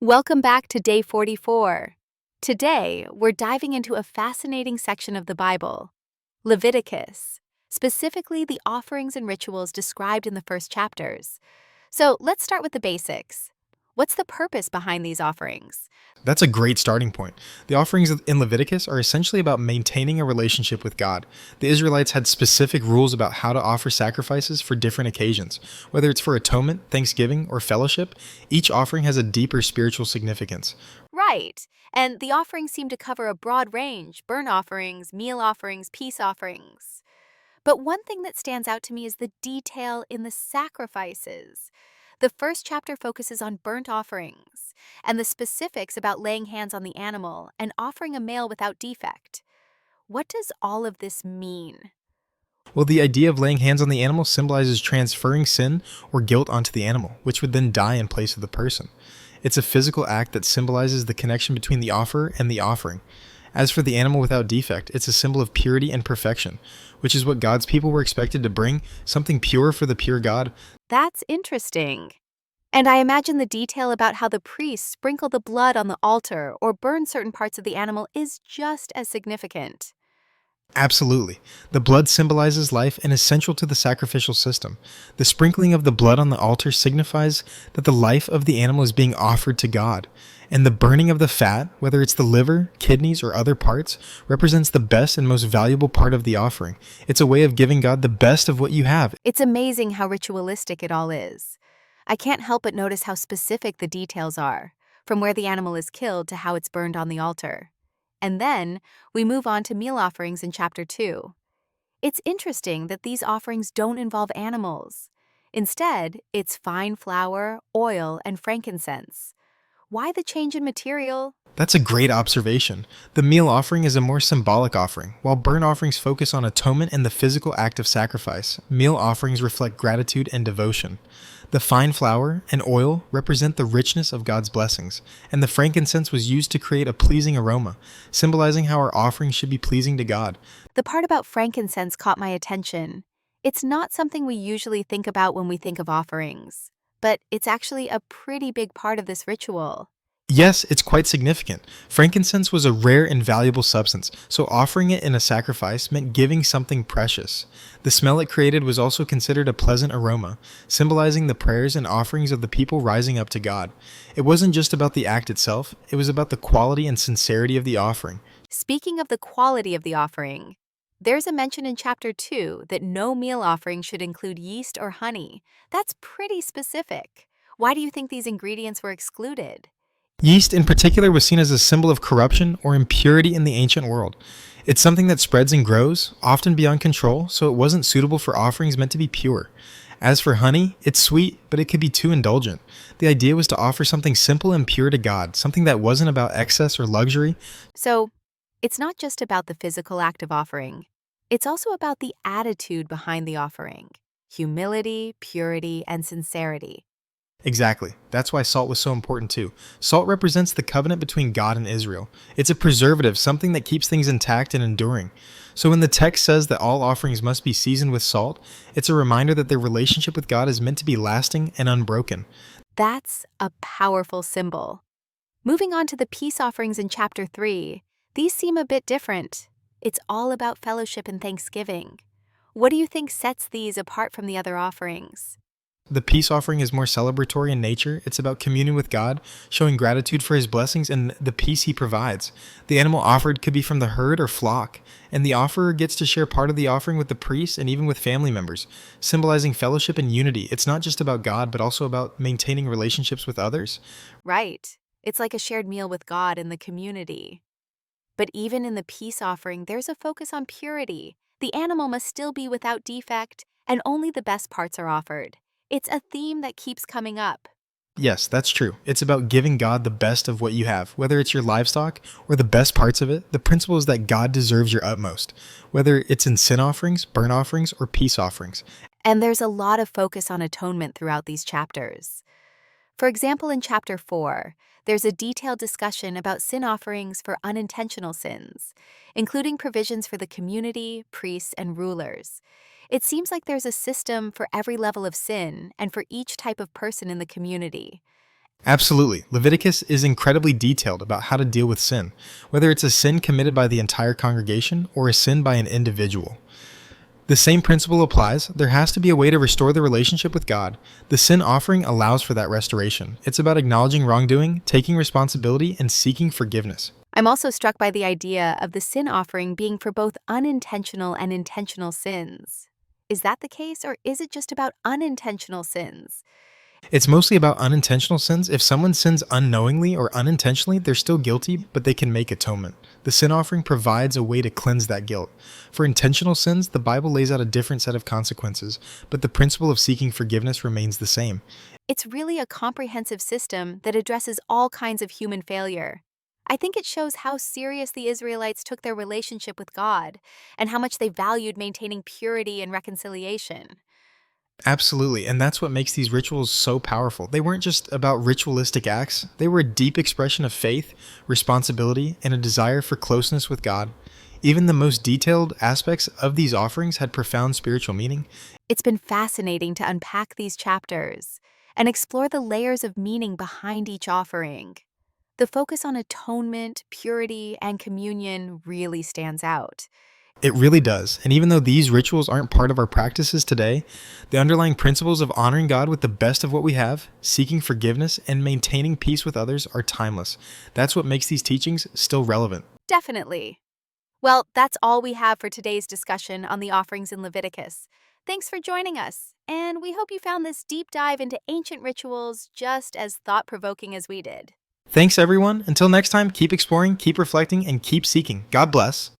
Welcome back to day 44. Today, we're diving into a fascinating section of the Bible, Leviticus, specifically the offerings and rituals described in the first chapters. So let's start with the basics. What's the purpose behind these offerings? That's a great starting point. The offerings in Leviticus are essentially about maintaining a relationship with God. The Israelites had specific rules about how to offer sacrifices for different occasions. Whether it's for atonement, thanksgiving, or fellowship, each offering has a deeper spiritual significance. Right, and the offerings seem to cover a broad range: burnt offerings, meal offerings, peace offerings. But one thing that stands out to me is the detail in the sacrifices. The first chapter focuses on burnt offerings and the specifics about laying hands on the animal and offering a male without defect. What does all of this mean? Well, the idea of laying hands on the animal symbolizes transferring sin or guilt onto the animal, which would then die in place of the person. It's a physical act that symbolizes the connection between the offerer and the offering. As for the animal without defect, it's a symbol of purity and perfection, which is what God's people were expected to bring, something pure for the pure God. That's interesting. And I imagine the detail about how the priests sprinkle the blood on the altar or burn certain parts of the animal is just as significant. Absolutely. The blood symbolizes life and is central to the sacrificial system. The sprinkling of the blood on the altar signifies that the life of the animal is being offered to God. And the burning of the fat, whether it's the liver, kidneys, or other parts, represents the best and most valuable part of the offering. It's a way of giving God the best of what you have. It's amazing how ritualistic it all is. I can't help but notice how specific the details are, from where the animal is killed to how it's burned on the altar. And then we move on to meal offerings in chapter 2. It's interesting that these offerings don't involve animals. Instead, it's fine flour, oil, and frankincense. Why the change in material? That's a great observation. The meal offering is a more symbolic offering. While burnt offerings focus on atonement and the physical act of sacrifice, meal offerings reflect gratitude and devotion. The fine flour and oil represent the richness of God's blessings, and the frankincense was used to create a pleasing aroma, symbolizing how our offerings should be pleasing to God. The part about frankincense caught my attention. It's not something we usually think about when we think of offerings, but it's actually a pretty big part of this ritual. Yes, it's quite significant. Frankincense was a rare and valuable substance, so offering it in a sacrifice meant giving something precious. The smell it created was also considered a pleasant aroma, symbolizing the prayers and offerings of the people rising up to God. It wasn't just about the act itself, it was about the quality and sincerity of the offering. Speaking of the quality of the offering, there's a mention in chapter 2 that no meal offering should include yeast or honey. That's pretty specific. Why do you think these ingredients were excluded? Yeast in particular was seen as a symbol of corruption or impurity in the ancient world. It's something that spreads and grows, often beyond control, so it wasn't suitable for offerings meant to be pure. As for honey, it's sweet, but it could be too indulgent. The idea was to offer something simple and pure to God, something that wasn't about excess or luxury. So, it's not just about the physical act of offering. It's also about the attitude behind the offering: humility, purity, and sincerity. Exactly. That's why salt was so important too. Salt represents the covenant between God and Israel. It's a preservative, something that keeps things intact and enduring. So when the text says that all offerings must be seasoned with salt, it's a reminder that their relationship with God is meant to be lasting and unbroken. That's a powerful symbol. Moving on to the peace offerings in chapter 3, these seem a bit different. It's all about fellowship and thanksgiving. What do you think sets these apart from the other offerings? The peace offering is more celebratory in nature. It's about communion with God, showing gratitude for his blessings and the peace he provides. The animal offered could be from the herd or flock, and the offerer gets to share part of the offering with the priest and even with family members, symbolizing fellowship and unity. It's not just about God, but also about maintaining relationships with others. Right. It's like a shared meal with God and the community. But even in the peace offering, there's a focus on purity. The animal must still be without defect, and only the best parts are offered. It's a theme that keeps coming up. Yes, that's true. It's about giving God the best of what you have, whether it's your livestock or the best parts of it. The principle is that God deserves your utmost, whether it's in sin offerings, burnt offerings, or peace offerings. And there's a lot of focus on atonement throughout these chapters. For example, in chapter 4, there's a detailed discussion about sin offerings for unintentional sins, including provisions for the community, priests, and rulers. It seems like there's a system for every level of sin and for each type of person in the community. Absolutely. Leviticus is incredibly detailed about how to deal with sin, whether it's a sin committed by the entire congregation or a sin by an individual. The same principle applies. There has to be a way to restore the relationship with God. The sin offering allows for that restoration. It's about acknowledging wrongdoing, taking responsibility, and seeking forgiveness. I'm also struck by the idea of the sin offering being for both unintentional and intentional sins. Is that the case, or is it just about unintentional sins? It's mostly about unintentional sins. If someone sins unknowingly or unintentionally, they're still guilty, but they can make atonement. The sin offering provides a way to cleanse that guilt. For intentional sins, the Bible lays out a different set of consequences, but the principle of seeking forgiveness remains the same. It's really a comprehensive system that addresses all kinds of human failure. I think it shows how serious the Israelites took their relationship with God and how much they valued maintaining purity and reconciliation. Absolutely, and that's what makes these rituals so powerful. They weren't just about ritualistic acts, they were a deep expression of faith, responsibility, and a desire for closeness with God. Even the most detailed aspects of these offerings had profound spiritual meaning. It's been fascinating to unpack these chapters and explore the layers of meaning behind each offering. The focus on atonement, purity, and communion really stands out. It really does. And even though these rituals aren't part of our practices today, the underlying principles of honoring God with the best of what we have, seeking forgiveness, and maintaining peace with others are timeless. That's what makes these teachings still relevant. Definitely. Well, that's all we have for today's discussion on the offerings in Leviticus. Thanks for joining us, and we hope you found this deep dive into ancient rituals just as thought-provoking as we did. Thanks, everyone. Until next time, keep exploring, keep reflecting, and keep seeking. God bless.